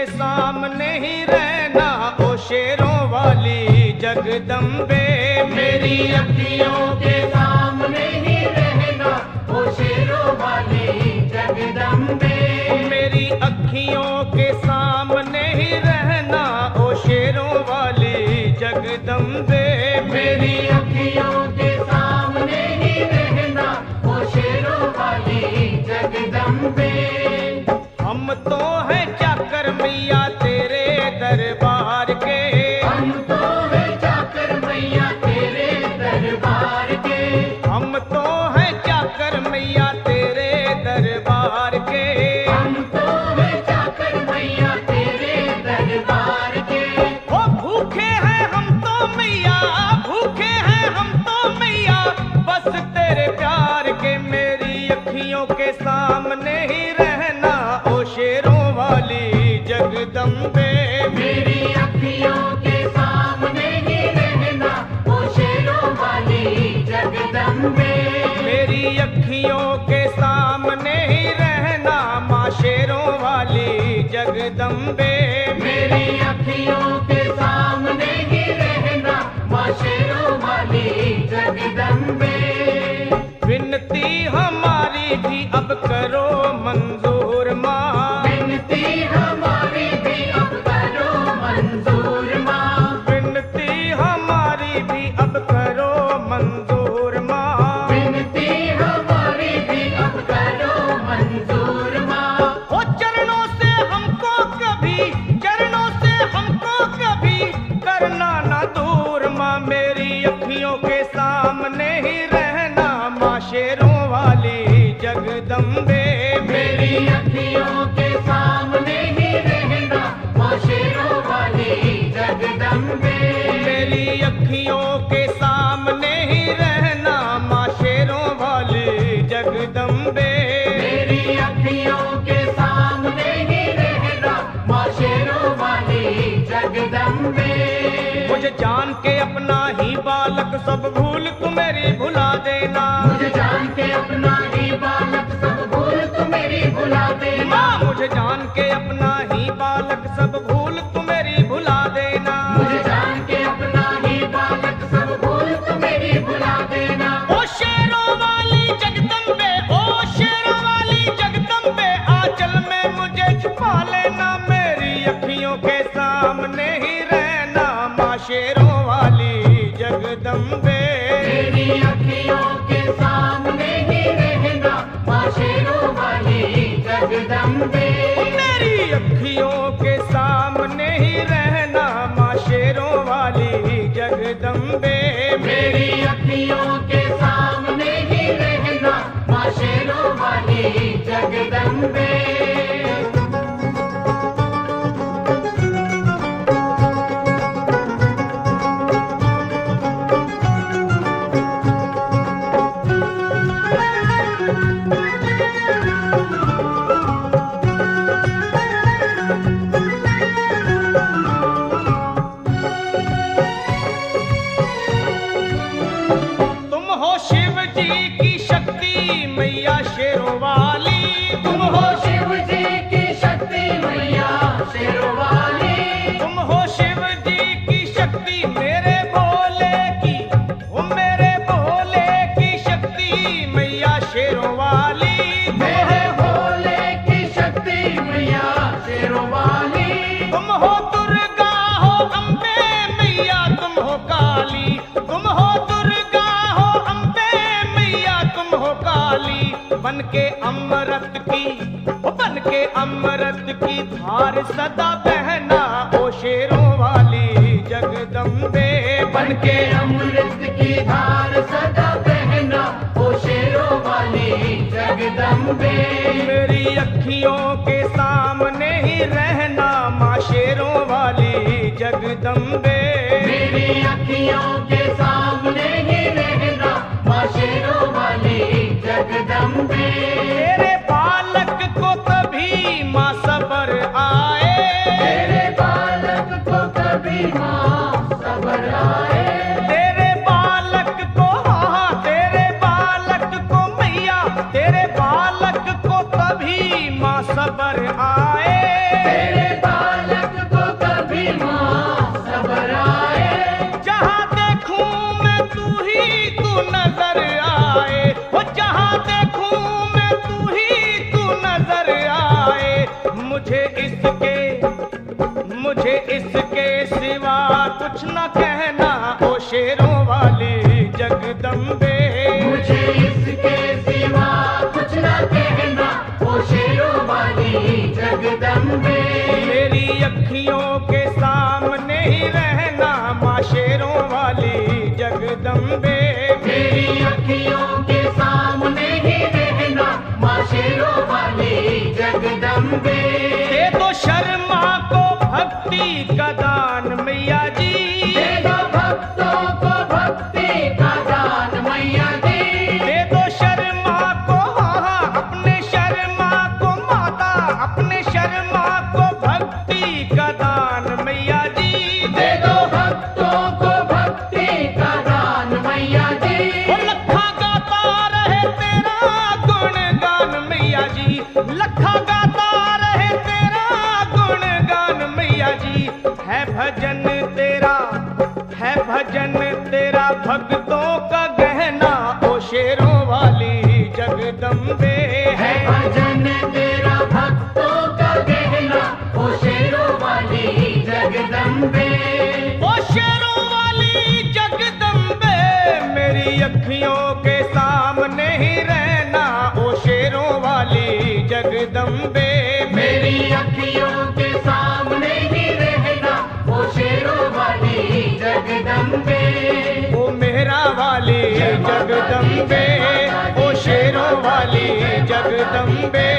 के सामने ही रहना ओ शेरों वाली जगदम्बे। मेरी अखियों के सामने ही रहना ओ शेरों वाली जगदम्बे। मेरी अखियों के सामने ही रहना ओ शेरों वाली जगदम्बे। मेरी अखियों के सामने ही रहना ओ शेरों वाली जगदम्बे। हम तो हैं चाकर मैया तेरे दरबार के। हम तो हैं चाकर मैया तेरे दरबार के। हम तो हैं चाकर मैया तेरे दरबार के। हम तो हैं चाकर मैया तेरे दरबार के। ओ भूखे हैं हम तो मैया, भूखे हैं हम तो मैया बस तेरे प्यार के। मेरी अखियों के सामने ही रहना ओ शेरों वाली जगदम्बे। मेरी अखियों के सामने ही रहना ओ शेरों वाली जगदम्बे। मेरी अखियों के सामने ही रहना माँ शेरों वाली जगदम्बे। मेरी अखियों के सामने ही रहना माँ शेरों वाली जगदम्बे। विनती हमारी भी अब करो मंजूर माँ। विनती हमारी भी अब करो मंजूर माँ। विनती हमारी भी अब करो मंजूर माँ। विनती हमारी भी अब करो मंजूर माँ। ओ चरणों से हमको कभी, चरणों से हमको कभी करना ना दूर माँ। मेरी अखियों के सामने ही रहना माँ शेरों वाली जगदम्बे। मेरी अखियों के सामने ही रहना माँ शेरों वाली जगदम्बे। मेरी अखियों के सामने ही रहना माँ शेरों वाली जगदम्बे। मेरी अखियों के सामने ही रहना माँ शेरों वाली जगदम्बे। मुझे जान के अपना ही बालक सब भूल तू मेरी भुला देना। मुझे जान के अपना ही बालक सब भूल तू मेरी भुला देना। माँ मुझे जान के अपना ही बालक सब भूल तू मेरी भुला देना। मुझे जान के अपना ही बालक सब भूल तू मेरी भुला देना। ओ शेरों वाली जगदम्बे, ओ शेरों वाली जगदम्बे आंचल में मुझे छुपा लेना। मेरी अखियों के सामने ही रहना माँ शेरों वाली जगदम्बे। मेरी अखियों के सामने ही रहना माँ शेरों वाली जगदम्बे। मेरी अखियों के सामने ही रहना माँ शेरों वाली जगदम्बे। मेरी अखियों के सामने ही रहना माँ शेरों वाली जगदम्बे। तुम हो शिव जी की शक्ति मैया शेरों वाली। तुम हो शिव जी की शक्ति मैया शेरों वाली। तुम हो शिव जी की शक्ति मेरे भोले की, ओ मेरे भोले की शक्ति मैया शेरों वाली। मेरे भोले की शक्ति मैया शेरों वाली। तुम हो दुर्गा हो अम्बे मैया तुम हो काली। तुम हो दुर्गा हो अम्बे मैया तुम हो काली। बन के अमृत की, ओ बन के अमृत की धार सदा बहना ओ शेरों वाली जगदम्बे। बन के अमृत की धार सदा बहना ओ शेरों वाली जगदम्बे। मेरी अखियों के सामने ही रहना माँ शेरों वाली जगदम्बे। मेरी अखियों के सामने ही रहना माँ शेरों वाली जगदम्बे। तेरे बालक को कभी माँ सबर आए। तेरे बालक को कभी माँ सबर आए। तेरे बालक को, हाँ तेरे बालक को मैया, तेरे बालक को कभी माँ सबर आए। तेरे बालक कुछ न कहना ओ शेरों वाली जगदम्बे। मुझे इसके सिवा कुछ न कहना ओ शेरों वाली जगदम्बे। मेरी अखियों के सामने ही रहना माँ शेरों वाली जगदम्बे। मेरी अखियों के सामने ही रहना माँ शेरों वाली जगदम्बे। दे दो शर्मा को भक्ति का दान मैया जी। दे दो भक्तों को भक्ति का दान मैया जी। दे दो शर्मा को अपने शर्मा को माता अपने शर्मा को भक्ति का दान मैया जी। दे दो भक्तों को भक्ति का दान मैया जी। वो लखा गाता रहे तेरा गुणगान मैया जी। लखा गाता रहे तेरा गुणगान मैया जी। है भजन तेरा भक्तों का गहना ओ शेरों वाली जगदम्बे। है भजन तेरा भक्तों का गहना ओ शेरों वाली जगदम्बे। ओ शेरों वाली जगदम्बे मेरी अखियों के सामने ही रहना ओ शेरों वाली जगदम्बे। मेरी अखियों के सामने ही रहना ओ शेरों वाली जगदम्बे। ओ मेहरा वाली जगदम्बे ओ शेरों वाली जगदम्बे।